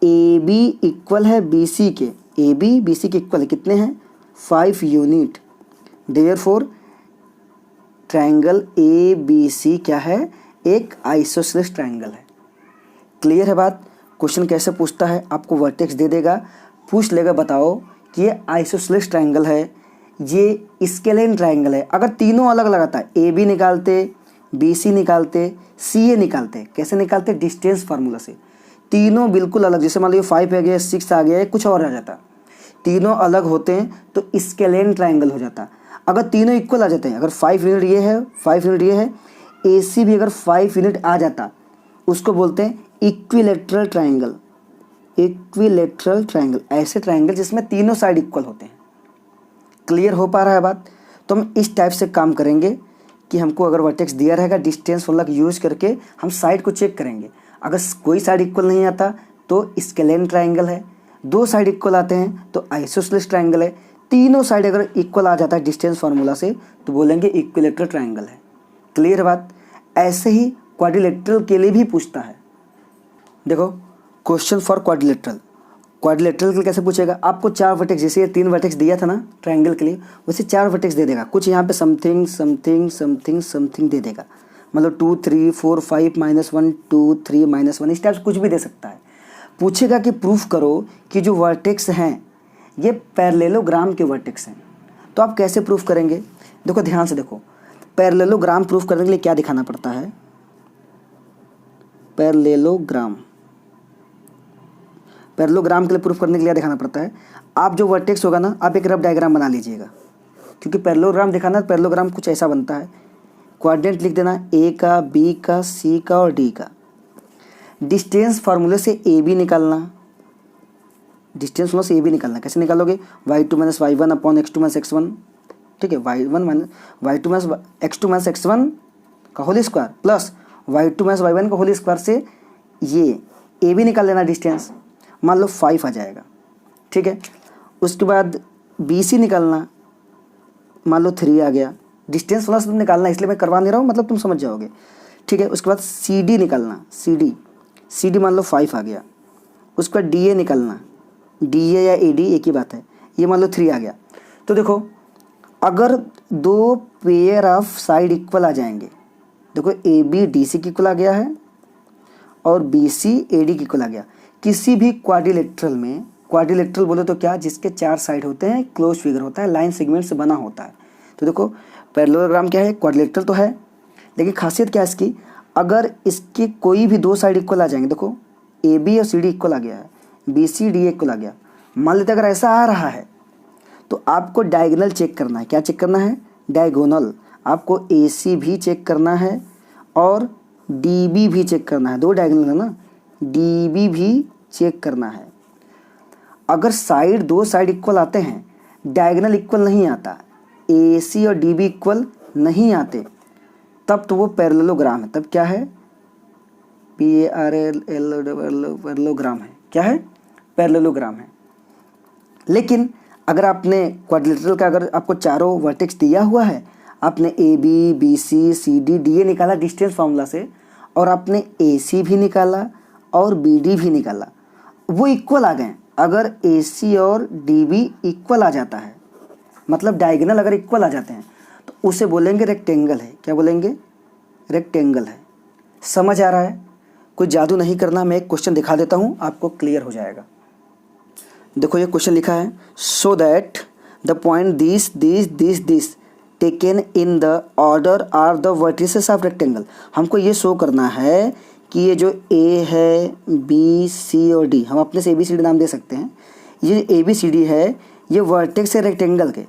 [SPEAKER 1] ए बी इक्वल है बी सी के, ए बी बी सी के इक्वल है, कितने हैं 5 unit. Therefore triangle A B C क्या है, एक आइसोसेलेस ट्रायंगल है। क्लियर है बात। क्वेश्चन कैसे पूछता है, आपको वर्टेक्स दे देगा, पूछ लेगा बताओ कि ये आइसोसेलेस ट्रायंगल है, ये स्केलेन ट्रायंगल है। अगर तीनों अलग लगाता है, ए बी निकालते, बी सी निकालते, सी ए निकालते, कैसे निकालते, डिस्टेंस फार्मूला से। तीनों बिल्कुल अलग, जैसे मान लीजिए 5 आ गया, 6 आ गया, कुछ और आ जाता, तीनों अलग होते हैं तो स्केलेन ट्रायंगल हो जाता। अगर तीनों इक्वल आ जाते हैं, अगर 5 यूनिट ये है, 5 यूनिट ये है, ए सी भी अगर 5 यूनिट आ जाता, उसको बोलते हैं इक्विलेटरल ट्रायंगल। इक्विलेटरल ट्रायंगल, ऐसे ट्रायंगल जिसमें तीनों साइड इक्वल होते हैं। क्लियर हो पा रहा है बात। तो हम इस टाइप से काम करेंगे कि हमको अगर वर्टेक्स दिया रहेगा, डिस्टेंस फॉर्मूला यूज करके हम साइड को चेक करेंगे। अगर कोई साइड इक्वल नहीं आता तो स्केलेन ट्राइंगल है, दो साइड इक्वल आते हैं तो आइसोसेलेस ट्राइंगल है, तीनों साइड अगर इक्वल आ जाता है डिस्टेंस फार्मूला से तो बोलेंगे इक्विलैटरल ट्राइंगल है। क्लियर बात। ऐसे ही क्वाड्रिलेटरल के लिए भी पूछता है। देखो क्वेश्चन फॉर क्वाड्रिलेटरल, क्वाड्रिलेटरल के लिए कैसे पूछेगा, आपको 4 वर्टेक्स, जैसे ये 3 वर्टेक्स दिया था ना ट्राइंगल के लिए, वैसे 4 वर्टेक्स दे देगा। कुछ यहाँ पे something something something something they देगा, मतलब 2 3 4 5 -1 2 3 -1 इस टाइप से कुछ भी दे सकता है। पूछेगा कि प्रूफ करो कि जो वर्टेक्स हैं ये पैरेललोग्राम के वर्टेक्स हैं। तो आप कैसे प्रूफ करेंगे, देखो ध्यान से देखो, पैरेललोग्राम प्रूफ करने के लिए क्या दिखाना पड़ता है, पैरेललोग्राम के लिए प्रूफ करने के लिए दिखाना पड़ता है। आप जो वर्टेक्स होगा ना, आप एक रफ डायग्राम बना लीजिएगा, क्योंकि पैरेललोग्राम दिखाना, पैरेललोग्राम कुछ ऐसा बनता है, कोऑर्डिनेट लिख देना ए का, बी का, सी का और डी का। डिस्टेंस फार्मूले से ए बी निकालना, डिस्टेंस फार्मूला से ए बी निकालना, कैसे निकालोगे, y2 - y1 upon x2 - x1, ठीक है, y2 - x2 - x1 का whole square plus y2 - y1 का होल स्क्वायर से ये ए बी निकाल लेना डिस्टेंस, मान लो 5 आ जाएगा, ठीक है। उसके बाद बी सी निकालना, मान लो 3 आ गया, डिस्टेंस वाला सब निकालना, इसलिए मैं करवा नहीं रहा हूँ, मतलब तुम समझ जाओगे, ठीक है। उसके बाद सी डी निकालना, सी डी मान लो 5 आ गया। उसके बाद डी ए निकालना, डी ए या ए डी एक ही बात है, ये मान लो 3 आ गया। तो देखो अगर 2 पेयर ऑफ साइड इक्वल आ जाएंगे, देखो ए बी डी सी की इक्वल आ गया है और बी सी ए डी की इक्वल आ गया। किसी भी क्वाड्रिलेटरल में, क्वाड्रिलेटरल बोले तो क्या, जिसके 4 साइड होते हैं, क्लोज फिगर होता है, लाइन सेगमेंट से बना होता है। तो देखो पैरेललोग्राम क्या है, क्वाड्रिलेटरल तो है, लेकिन खासियत क्या है इसकी, अगर इसके कोई भी 2 साइड इक्वल आ जाएंगे, देखो ए बी और सी डी इक्वल आ गया है, बी सी डी इक्वल आ गया, मान लेते अगर ऐसा आ रहा है तो आपको डायगोनल चेक करना है। क्या चेक करना है, डायगोनल। आपको ए सी भी चेक करना है और डी बी भी चेक करना है, 2 डायगोनल है ना, डी बी भी चेक करना है। अगर साइड 2 साइड इक्वल आते हैं, डायगोनल इक्वल नहीं आता, ए सी और डी बी इक्वल नहीं आते, तब तो वो पैरेललोग्राम है। तब क्या है, पैरेललोग्राम है। क्या है, पैरेललोग्राम है। लेकिन अगर आपने क्वाड्रिलेटरल का, अगर आपको चारों वर्टेक्स दिया हुआ है, आपने A B B C C D D A निकाला डिस्टेंस फार्मूला से, और आपने ए सी भी निकाला और बी डी भी निकाला, वो इक्वल आ गए। अगर ए सी और डी बी इक्वल आ जाता है, मतलब डायगोनल अगर इक्वल आ जाते हैं, तो उसे बोलेंगे रेक्टेंगल है। क्या बोलेंगे, रेक्टेंगल है। समझ आ रहा है, कोई जादू नहीं करना, मैं एक क्वेश्चन दिखा देता हूँ, आपको क्लियर हो जाएगा। देखो ये क्वेश्चन लिखा है, so that the point this taken in the order are the vertices of rectangle. हमको ये शो करना है कि ये जो ए है, बी सी और डी, हम अपने से ए बी सी डी नाम दे सकते हैं, ये ए बी सी डी है, ये वर्टेक्स है रेक्टेंगल के।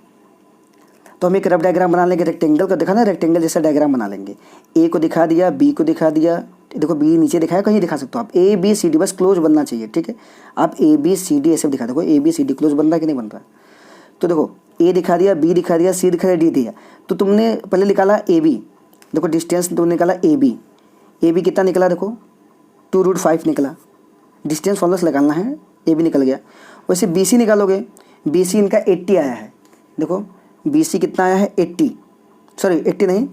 [SPEAKER 1] तो हम एक रफ डायग्राम बना लेंगे, रेक्टेंगल का दिखाना, रेक्टेंगल जैसा डायग्राम बना लेंगे। ए को दिखा दिया, बी को दिखा दिया, देखो बी नीचे दिखाया, कहीं दिखा सकते हो आप, ए बी सी डी बस क्लोज बनना चाहिए, ठीक है। आप ए बी सी डी ऐसे दिखा, देखो A B C D close बन रहा है कि नहीं बन रहा है। तो देखो ए दिखा दिया, बी दिखा दिया, सी दिखा दिया, डी दिया। तो तुमने पहले निकाला ए बी, देखो डिस्टेंस तुमने निकाला ए बी कितना निकला, देखो 2√5 निकला, डिस्टेंस फॉर्मूला से लगाना है, ए बी निकल गया। वैसे बी सी निकालोगे, बी सी इनका 80 आया है, देखो बी सी कितना आया है, 80, सॉरी 80 नहीं,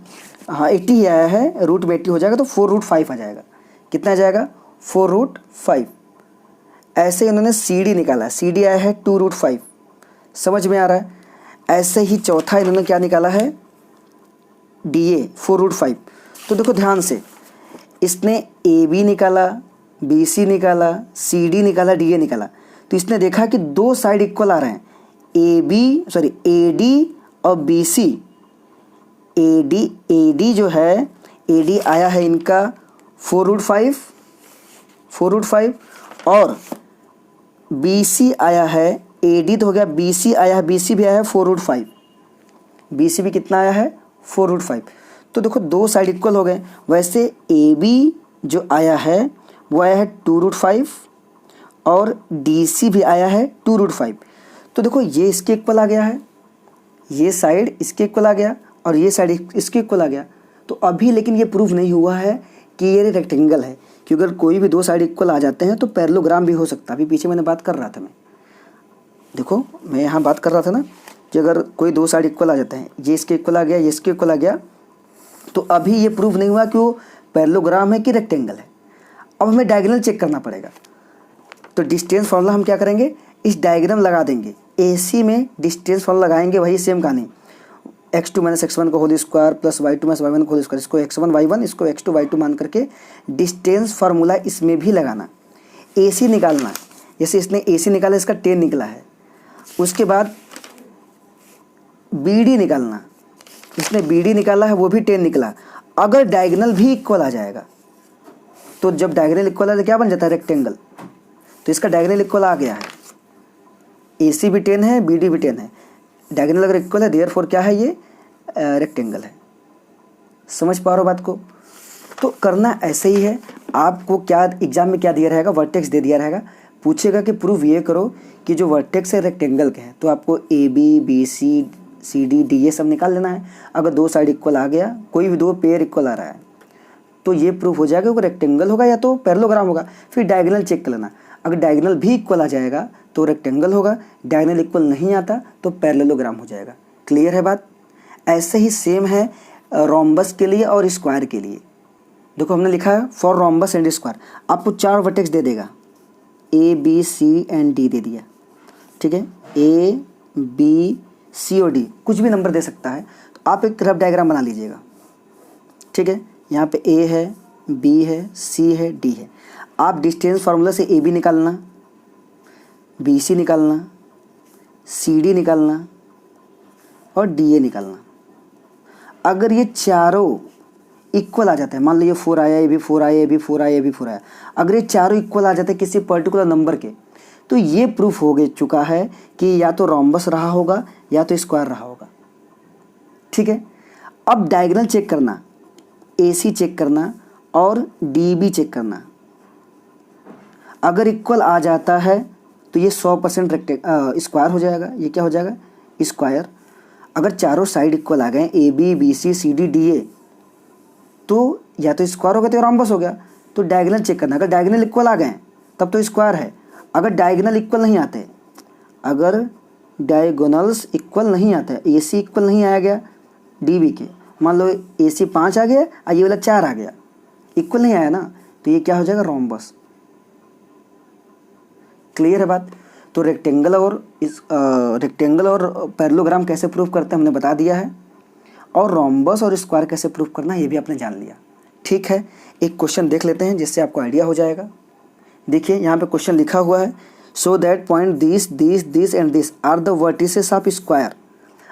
[SPEAKER 1] हाँ 80 ही आया है, रूट में 80 हो जाएगा तो 4√5 आ जाएगा। कितना आ जाएगा, 4√5। ऐसे इन्होंने सी डी निकाला, सी डी आया है 2√5, समझ में आ रहा है। ऐसे ही चौथा इन्होंने क्या निकाला है, डी ए 4√5। तो देखो ध्यान से, इसने ए बी निकाला, बी सी निकाला, सी डी निकाला, डी ए निकाला। तो इसने देखा कि 2 साइड इक्वल आ रहे हैं, ए डी और बी सी। ए डी जो है, ए डी आया है इनका 4√5 और बी सी आया है, ए डी तो हो गया, बी सी आया है, बी सी भी आया है 4√5, बी सी भी कितना आया है 4√5। तो देखो 2 साइड इक्वल हो गए। वैसे ए बी जो आया है वो आया है 2√5 और डी सी भी आया है 2√5। तो देखो ये इसके इक्वल आ गया है, ये साइड इसके इक्वल आ गया और ये साइड इसके इक्वल आ गया। तो अभी लेकिन ये प्रूव नहीं हुआ है कि ये रेक्टेंगल है, क्योंकि अगर कोई भी दो साइड इक्वल आ जाते हैं तो पैरेललोग्राम भी हो सकता है। अभी पीछे मैंने बात कर रहा था, मैं देखो मैं यहाँ बात कर रहा था ना कि अगर कोई दो साइड इक्वल आ जाते हैं, ये इसके इक्वल आ गया, ये इसके इक्वल आ गया, तो अभी ये प्रूव नहीं हुआ कि वो पैरेललोग्राम है कि रेक्टेंगल है। अब हमें डायगोनल चेक करना पड़ेगा। तो डिस्टेंस फार्मूला हम क्या करेंगे, इस डायग्राम लगा देंगे, AC में डिस्टेंस फार्मूला लगाएंगे, वही सेम कहानी, x2 - x1 का whole square plus y2 - y1 का होल स्क्वायर, इसको x1 y1 इसको x2 y2 मान करके डिस्टेंस फार्मूला इसमें भी लगाना। AC निकालना, जैसे इसने AC निकाला, इसका 10 निकला है। उसके बाद BD निकालना, इसने BD निकाला है, वो भी 10 निकला। अगर डायगोनल भी इक्वल आ जाएगा, तो जब डायगोनल इक्वल आ तो क्या बन जाता है, रेक्टेंगल। तो इसका डायगोनल इक्वल आ गया है, AC भी 10 है, BD भी 10 है, डायगोनल अगर इक्वल है, देयरफॉर क्या है, ये रेक्टेंगल है। समझ पा रहे हो बात को। तो करना ऐसे ही है। आपको क्या एग्जाम में क्या दिया रहेगा, वर्टेक्स दे दिया रहेगा, पूछेगा कि प्रूव ये करो कि जो वर्टेक्स है रेक्टेंगल के हैं, तो आपको AB BC CD D ये सब निकाल लेना है। अगर दो साइड इक्वल आ गया, कोई भी दो पेयर इक्वल आ रहा है, तो ये प्रूफ हो जाएगा कि रेक्टेंगल होगा या तो पैरेललोग्राम होगा। फिर डायगोनल चेक कर लेना, अगर डायगोनल भी इक्वल आ जाएगा तो रेक्टेंगल होगा, डायगोनल इक्वल नहीं आता तो पैरेललोग्राम हो जाएगा। क्लियर है बात। ऐसे ही सेम है रोम्बस के लिए और स्क्वायर के लिए। देखो हमने लिखा है फॉर रोम्बस एंड स्क्वायर, आपको 4 वर्टेक्स दे देगा, A B C and D दे दिया, ठीक है, A B C और D कुछ भी नंबर दे सकता है। तो आप एक रफ डायग्राम बना लीजिएगा, ठीक है। यहाँ पे A है, B है, C है, D है। आप डिस्टेंस फार्मूला से AB निकालना, BC निकालना, CD निकालना और DA निकालना। अगर ये चारों इक्वल आ जाते हैं, मान लो ये 4 आया, ये भी 4 आया, ये भी 4 आया, ये भी 4 आया, अगर ये चारों इक्वल आ जाते हैं किसी पर्टिकुलर नंबर के, तो ये प्रूफ हो चुका है कि या तो रोम्बस रहा होगा या तो स्क्वायर रहा होगा, ठीक है। अब डायगोनल चेक करना, AC चेक करना और DB चेक करना। अगर इक्वल आ जाता है तो ये 100% स्क्वायर हो जाएगा, ये क्या हो जाएगा, स्क्वायर। अगर चारों साइड इक्वल आ गए, AB BC CD DA, तो या तो स्क्वायर हो गया तो रोम्बस हो गया। तो डायगोनल चेक करना, अगर डायगोनल इक्वल आ गए तब तो स्क्वायर है। अगर डायगोनल इक्वल नहीं आते, अगर डायगोनल्स इक्वल नहीं आता है, AC इक्वल नहीं आया गया DB के, मान लो AC 5 आ गया और ये वाला 4 आ गया, इक्वल नहीं आया ना, तो ये क्या हो जाएगा, रोम्बस। क्लियर है बात। तो रेक्टेंगल और पैरेललोग्राम कैसे प्रूफ करते हैं हमने बता दिया है, और रोम्बस और स्क्वायर कैसे प्रूफ करना है ये भी आपने जान लिया, ठीक है। एक क्वेश्चन देख लेते हैं जिससे आपको आइडिया हो जाएगा। देखिए यहाँ पे क्वेश्चन लिखा हुआ है, so that point this and this are the vertices of square.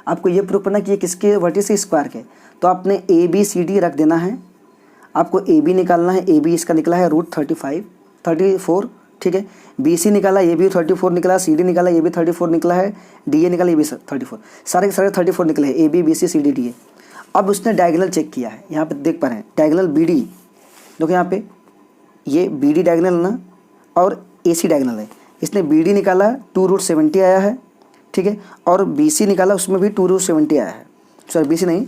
[SPEAKER 1] आपको ये प्रूफ करना कि ये किसके वर्टिस है, स्क्वायर के। तो आपने ABCD रख देना है, आपको AB निकालना है, AB इसका निकला है √34, ठीक है। BC निकाला, ये भी 34 निकला, CD निकाला, ये भी 34 निकला है, DA निकाला, ये भी 34, सारे के सारे 34 निकले हैं, AB BC CD DA। अब उसने डायगोनल चेक किया है, यहाँ पे देख पा रहे हैं डायगोनल BD, देखो यहाँ पे ये BD डायगोनल ना और AC डायगोनल है। इसने BD निकाला 2√70 आया है, ठीक है, और BC निकाला उसमें भी 2√70 आया है, सॉरी BC नहीं,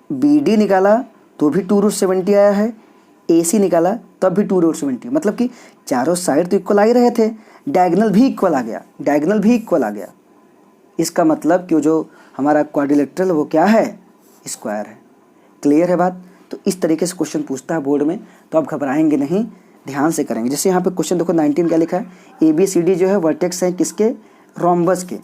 [SPEAKER 1] BD निकाला तो भी 2√70 आया है, AC निकाला तब भी 2√70, मतलब कि चारों साइड तो इक्वल आ ही रहे थे, डायगोनल भी इक्वल आ गया, इसका मतलब कि जो हमारा क्वाड्रिलेटरल वो क्या है, स्क्वायर है। क्लियर है बात। तो इस तरीके से क्वेश्चन पूछता है बोर्ड में, तो आप घबराएंगे नहीं, ध्यान से करेंगे। जैसे यहाँ पे क्वेश्चन देखो 19 क्या लिखा है, ABCD जो है वर्टेक्स हैं किसके, रोम्बस के,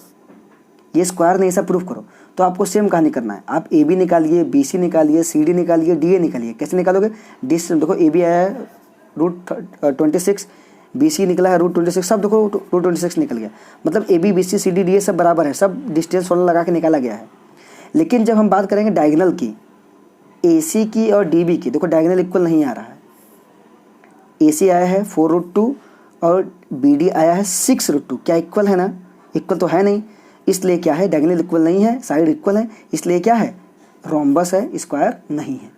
[SPEAKER 1] ये स्क्वायर नहीं, ऐसा प्रूफ करो। तो आपको सेम कहानी करना है, आप AB निकालिए, BC निकालिए, CD निकालिए, DA निकालिए। कैसे निकालोगे, डिस्टेंस देखो, AB आया है √26, BC निकला है √26, सब देखो √26 निकल गया, मतलब AB BC CD DA सब बराबर है, सब डिस्टेंस फार्मूला लगा के निकाला गया है। लेकिन जब हम बात करेंगे डायगोनल की, AC की और DB की, देखो डायगोनल इक्वल नहीं आ रहा है। AC आया है 4√2 और BD आया है 6√2, क्या इक्वल है ना, इक्वल तो है नहीं, इसलिए क्या है, डायगोनल इक्वल नहीं है, साइड इक्वल है, इसलिए क्या है, रोम्बस है, स्क्वायर नहीं है।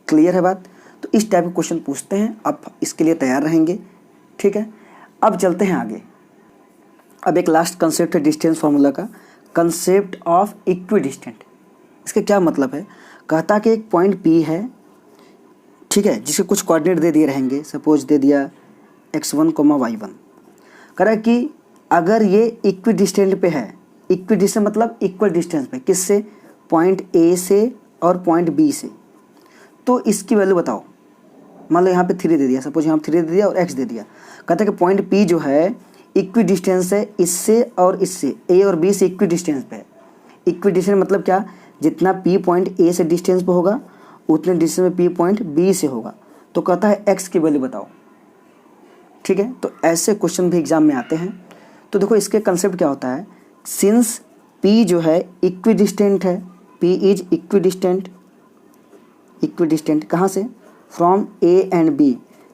[SPEAKER 1] क्लियर है बात। तो इस टाइप के क्वेश्चन पूछते हैं, आप इसके लिए तैयार रहेंगे, ठीक है। अब चलते हैं आगे। अब एक लास्ट कंसेप्ट है डिस्टेंस फार्मूला का, कंसेप्ट ऑफ इक्विडिस्टेंट। इसका क्या मतलब है, कहता कि एक पॉइंट P है, ठीक है, जिसके कुछ कोऑर्डिनेट दे दिए रहेंगे, सपोज दे दिया x1, y1, कह रहा है कि अगर ये इक्वी डिस्टेंट पे है, इक्वी डिस्टेंस मतलब इक्वल डिस्टेंस पे, किससे, पॉइंट ए से और पॉइंट बी से, तो इसकी वैल्यू बताओ। मान लो यहाँ पे 3 दे दिया, सपोज यहाँ 3 दे दिया और x दे दिया, कहता है कि पॉइंट P जो है इक्वी डिस्टेंस है इससे और इससे, A और B से इक्वी डिस्टेंस पे है। इक्वी डिस्टेंस मतलब क्या, जितना P पॉइंट A से डिस्टेंस पे होगा उतने डिस्टेंस में P पॉइंट B से होगा, तो कहता है x की वैल्यू बताओ। ठीक है, तो ऐसे क्वेश्चन भी एग्जाम में आते हैं। तो देखो इसके कंसेप्ट क्या होता है, सिंस P जो है इक्वी डिस्टेंट है, P इज इक्वी डिस्टेंट कहाँ से, from A and B,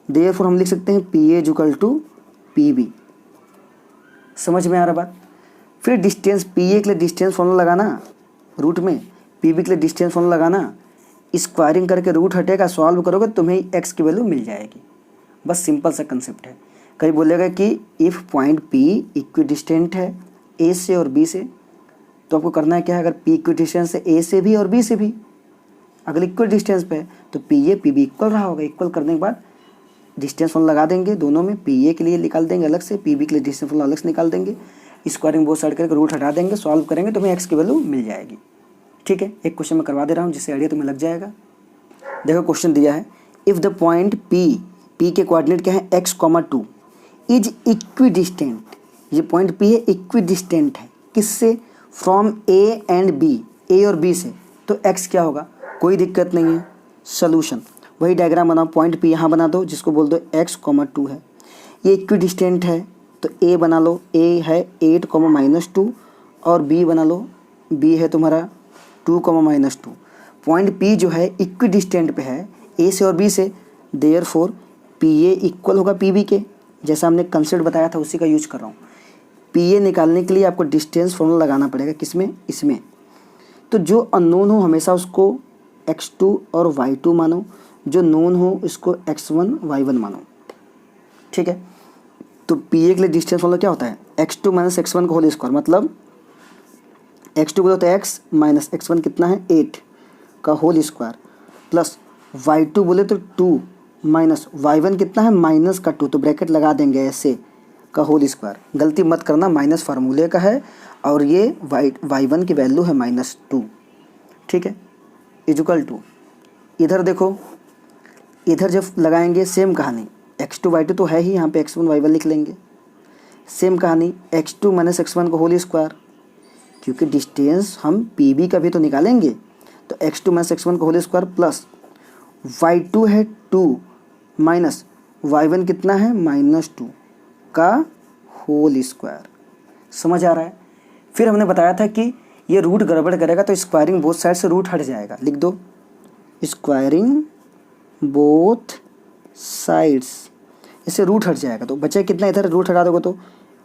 [SPEAKER 1] therefore हम लिख सकते हैं PA is equal to PB। समझ में आ रहा बात। फिर डिस्टेंस PA के लिए डिस्टेंस फॉर्मूला लगाना, रूट में PB के लिए डिस्टेंस फॉर्मूला लगाना, स्क्वायरिंग करके रूट हटेगा, सॉल्व करोगे तुम्हें x की वैल्यू मिल जाएगी। बस सिंपल सा कंसेप्ट है। कहीं बोलेगा कि if point P equi distant है A से और B से, तो आपको करना है क्या है, अगर P इक्वी डिस्टेंस है A से भी और B से भी, अगर इक्वल डिस्टेंस पे है तो PA PB इक्वल रहा होगा। इक्वल करने के बाद डिस्टेंस फॉर्मूला लगा देंगे दोनों में, PA के लिए निकाल देंगे अलग से, PB के लिए डिस्टेंस फॉर्मूला अलग से निकाल देंगे, स्क्वायरिंग बोथ साइड करके रूट हटा देंगे, सॉल्व करेंगे तो हमें x की वैल्यू मिल जाएगी। ठीक है, एक क्वेश्चन मैं करवा दे रहा हूँ जिससे आइडिया तुम्हें लग जाएगा। देखो क्वेश्चन दिया है, इफ़ द पॉइंट P के कोऑर्डिनेट क्या है x, 2 इज इक्वी डिस्टेंट, ये पॉइंट P है इक्वी डिस्टेंट है किससे, from A and B, A और B से, तो x क्या होगा, कोई दिक्कत नहीं है। सोल्यूशन वही डायग्राम बनाओ, पॉइंट P यहाँ बना दो जिसको बोल दो x, 2 है, ये इक्वी डिस्टेंट है तो A बना लो, A है 8, -2 और B बना लो, B है तुम्हारा 2, -2। पॉइंट P जो है इक्वी डिस्टेंट पे है A से और B से, देयरफॉर PA इक्वल होगा PB के, जैसा हमने कंसेप्ट बताया था उसी का यूज कर रहा हूँ। PA निकालने के लिए आपको डिस्टेंस फॉर्मूला लगाना पड़ेगा, किसमें, इसमें। तो जो अननोन हो हमेशा उसको x2 और y2 मानो, जो नोन हो इसको x1 y1 मानो। ठीक है, तो PA के लिए डिस्टेंस फॉर्मूला क्या होता है, x2 - x1 का होल स्क्वायर, मतलब x2 बोलो तो x माइनस x1 कितना है 8 का होल स्क्वायर, प्लस y2 बोले तो 2 माइनस y1 कितना है माइनस का 2, तो ब्रैकेट लगा देंगे ऐसे का होल स्क्वायर। गलती मत करना, माइनस फार्मूले का है और ये y1 की वैल्यू है -2। ठीक है, इक्वल टू, इधर देखो, इधर जब लगाएंगे सेम कहानी, x2 y2 तो है ही, यहाँ पे x1 y1 लिख लेंगे। सेम कहानी x2 - x1 का होल स्क्वायर, क्योंकि डिस्टेंस हम PB का भी तो निकालेंगे, तो x2 - x1 का होल स्क्वायर प्लस y2 है 2 माइनस y1 कितना है -2 का होल स्क्वायर। समझ आ रहा है। फिर हमने बताया था कि ये रूट गड़बड़ करेगा तो स्क्वायरिंग बोथ साइड से रूट हट जाएगा, लिख दो स्क्वायरिंग बोथ साइड्स, इससे रूट हट जाएगा तो बचे कितना, इधर रूट हटा दोगे तो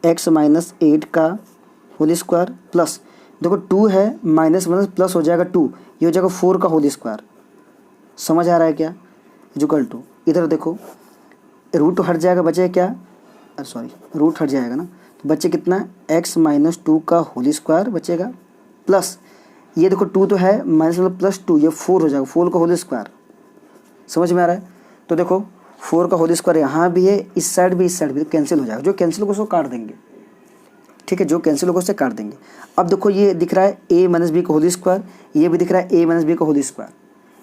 [SPEAKER 1] x - 8 का होल स्क्वायर प्लस, देखो 2 है माइनस प्लस हो जाएगा 2, ये हो जाएगा 4 का होल स्क्वायर। समझ आ रहा है क्या, इक्वल टू, इधर देखो रूट हट जाएगा, बचे क्या, सॉरी रूट हट जाएगा ना, तो बचे कितना, x - 2 का होल स्क्वायर बचेगा, प्लस ये देखो 2 तो है माइनस मतलब +2, ये 4 हो जाएगा, 4 का होल स्क्वायर। समझ में आ रहा है। तो देखो 4 का होल स्क्वायर यहाँ भी है, इस साइड भी तो कैंसिल हो जाएगा, जो कैंसिल होगा उसको काट देंगे। ठीक है, जो कैंसिल होगा उससे काट देंगे। अब देखो ये दिख रहा है a - b का होल स्क्वायर, ये भी दिख रहा है a - b का होल स्क्वायर,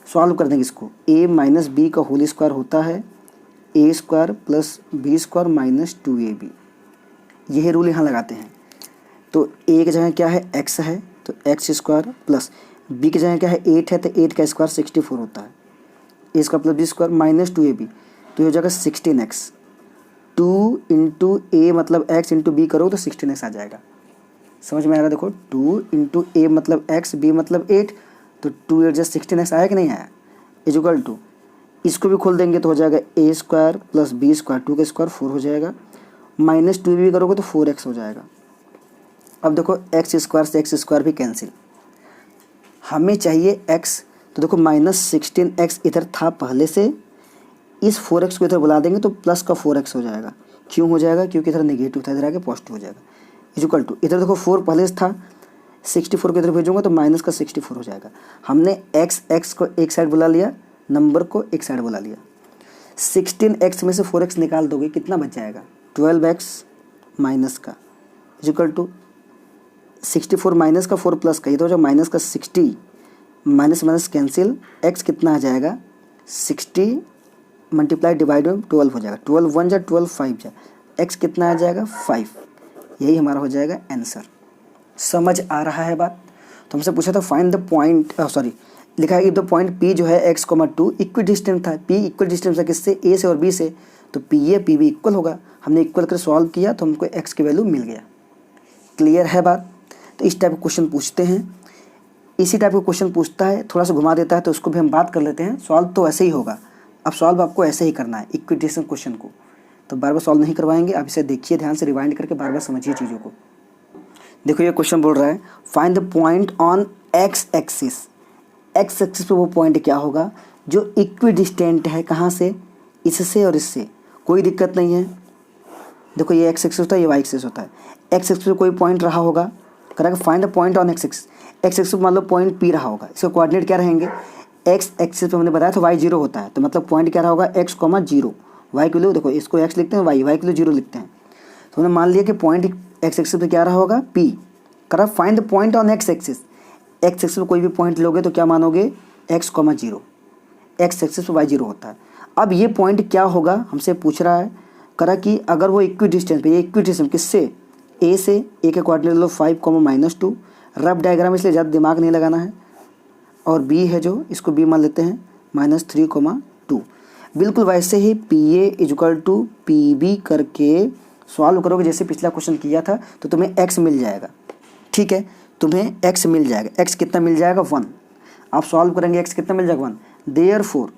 [SPEAKER 1] सॉल्व कर देंगे इसको। a - b का होल स्क्वायर होता है a² + b² - 2ab, यही रूल यहाँ लगाते हैं। तो a की जगह क्या है x है तो x² प्लस b की जगह क्या है 8 है तो 8 का स्क्वायर 64 होता है, a² + b² - 2ab, तो ये हो जाएगा 16x। 2 × a मतलब x × b करो तो 16x आ जाएगा। समझ में आ रहा है। देखो 2 × a मतलब x, b मतलब 8, तो 2 8 + 16x आया कि नहीं आया, इक्वल टू, इसको भी खोल देंगे तो हो जाएगा a² + b², 2 का स्क्वायर 4 हो जाएगा, -2b करोगे तो 4x हो जाएगा। अब देखो x² से x² भी कैंसिल, हमें चाहिए x, तो देखो -16x इधर था पहले से, इस 4x को इधर बुला देंगे तो प्लस का 4x हो जाएगा। क्यों हो जाएगा, क्योंकि इधर नेगेटिव था, इधर आके पॉजिटिव हो जाएगा, इक्वल टू, इधर देखो 4 पहले से था, 64 को इधर भेजूंगा तो -64 हो जाएगा। हमने x को एक साइड बुला लिया, नंबर को एक साइड बुला लिया। 16x में से 4x निकाल दोगे कितना बच जाएगा, 12x माइनस का इक्वल टू 64 माइनस का 4 प्लस का, ये तो जो माइनस का 60 माइनस माइनस कैंसिल, x कितना आ जाएगा 60 मल्टीप्लाई डिवाइड में 12 हो जाएगा, 12 1 जा 12 5 जा, x कितना आ जाएगा 5। यही हमारा हो जाएगा आंसर। समझ आ रहा है बात। तो हमसे पूछा था फाइंड द पॉइंट, लिखा है कि द पॉइंट P जो है x, 2 इक्वल डिस्टेंस था। P इक्वल डिस्टेंस है किससे, A से और B से, तो P A P B equal होगा। हमने इक्वल कर सॉल्व किया तो हमको x की वैल्यू मिल गया। क्लियर है बात। तो इस टाइप का क्वेश्चन पूछते हैं, इसी टाइप का क्वेश्चन पूछता है, थोड़ा सा घुमा देता है तो उसको भी हम बात कर लेते हैं। सॉल्व तो ऐसे ही होगा, अब सॉल्व आपको ऐसे ही करना है इक्विडिस्टेंस क्वेश्चन को, तो बार बार सॉल्व नहीं करवाएंगे। आप इसे देखिए ध्यान से, रिवाइंड करके बार बार समझिए चीज़ों को। देखो ये क्वेश्चन बोल रहा है find the point on x axis. x axis पे वो पॉइंट क्या होगा जो इक्विडिस्टेंट है, कहाँ से, इससे और इससे, कोई दिक्कत नहीं है। देखो ये x एक्सिस होता है, ये y एक्सिस होता है। x एक्सिस पे कोई पॉइंट रहा होगा, करेगा find the point on x axis. x axis पे मान लो पॉइंट P रहा होगा, इसके कोऑर्डिनेट क्या रहेंगे, x एक्सिस पे हमने बताया था y 0 होता है, तो मतलब पॉइंट क्या रहा होगा x, 0, y के लिए देखो इसको x लिखते हैं, y के लिए 0 लिखते हैं। तो हमने मान लिया कि पॉइंट x एक्सिस पे क्या रहा होगा P, करा find the point on x axis. x axis पे कोई भी पॉइंट लोगे तो क्या मानोगे x, 0, x एक्सिस पे y 0 होता है। अब ये पॉइंट क्या होगा हमसे पूछ रहा है, करा कि अगर वो इक्वी डिस्टेंस पे, ये इक्वी डिस्टेंस किससे, a से, a के कोऑर्डिनेट लो 5, -2, रफ डायग्राम इसलिए ज़्यादा दिमाग नहीं लगाना है, और b है जो, इसको b मान लेते हैं -3, 2। बिल्कुल वैसे ही PA = PB करके सॉल्व करोगे जैसे पिछला क्वेश्चन किया था, तो तुम्हें x मिल जाएगा। ठीक है, तुम्हें x मिल जाएगा। x कितना मिल जाएगा 1। आप सॉल्व करेंगे x कितना मिल जाएगा 1। देयरफॉर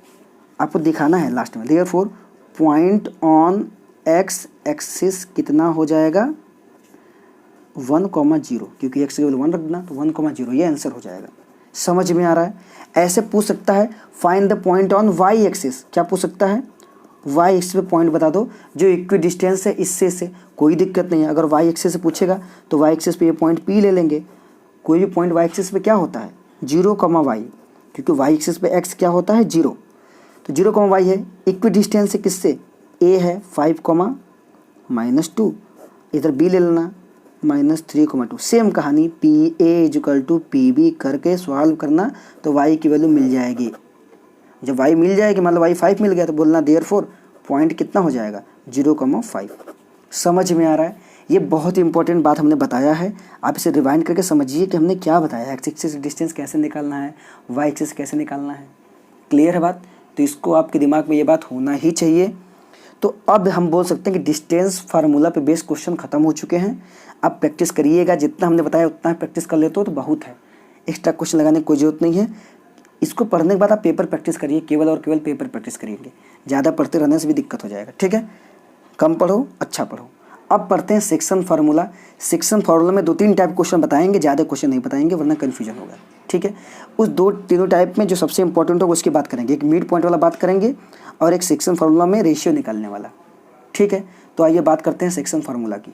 [SPEAKER 1] आपको दिखाना है लास्ट में, therefore point on x axis कितना हो जाएगा 1, 0, क्योंकि x की वैल्यू 1 रखना, तो 1, 0 ये आंसर हो जाएगा। समझ में आ रहा है। ऐसे पूछ सकता है find the point on y axis. क्या पूछ सकता है, y एक्सिस पे पॉइंट बता दो जो इक्वी डिस्टेंस है इससे से, कोई दिक्कत नहीं है। अगर y एक्सिस से पूछेगा तो y एक्सिस पे ये पॉइंट P ले लेंगे। कोई भी पॉइंट y एक्सिस पे क्या होता है 0, y, क्योंकि y एक्सिस पे x क्या होता है 0, तो 0, y है। इक्वी डिस्टेंस है किससे, a है 5, -2, इधर b ले लेना -3, 2। सेम कहानी PA = PB करके सॉल्व करना, तो y की वैल्यू मिल जाएगी। जब y मिल जाएगी, मान लो y 5 मिल गया, तो बोलना देयरफॉर पॉइंट कितना हो जाएगा 0, 5। समझ में आ रहा है। ये बहुत ही इंपॉर्टेंट बात हमने बताया है, आप इसे रिवाइंड करके समझिए कि हमने क्या बताया, x एक्सिस डिस्टेंस कैसे निकालना है, y एक्सिस कैसे निकालना है। क्लियर है बात। तो इसको आपके दिमाग में ये बात होना ही चाहिए। तो अब हम बोल सकते हैं कि डिस्टेंस फार्मूला पे बेस्ड क्वेश्चन खत्म हो चुके हैं। आप प्रैक्टिस करिएगा, जितना हमने बताया उतना प्रैक्टिस कर लेते हो तो बहुत है, एक्स्ट्रा क्वेश्चन लगाने की कोई जरूरत नहीं है। इसको पढ़ने के बाद आप पेपर प्रैक्टिस करिए, केवल और केवल पेपर प्रैक्टिस करिएंगे, ज़्यादा पढ़ते रहने से भी दिक्कत हो जाएगा। ठीक है, कम पढ़ो अच्छा पढ़ो। अब पढ़ते हैं सेक्शन फार्मूला। सेक्शन फार्मूला में 2-3 टाइप क्वेश्चन बताएंगे, ज़्यादा क्वेश्चन नहीं बताएंगे वरना कन्फ्यूजन होगा। ठीक है, उस 2-3 टाइप में जो सबसे इंपॉर्टेंट होगा उसकी बात करेंगे। एक मिड पॉइंट वाला बात करेंगे और एक सेक्शन फार्मूला में रेशियो निकालने वाला। ठीक है, तो आइए बात करते हैं सेक्शन फार्मूला की।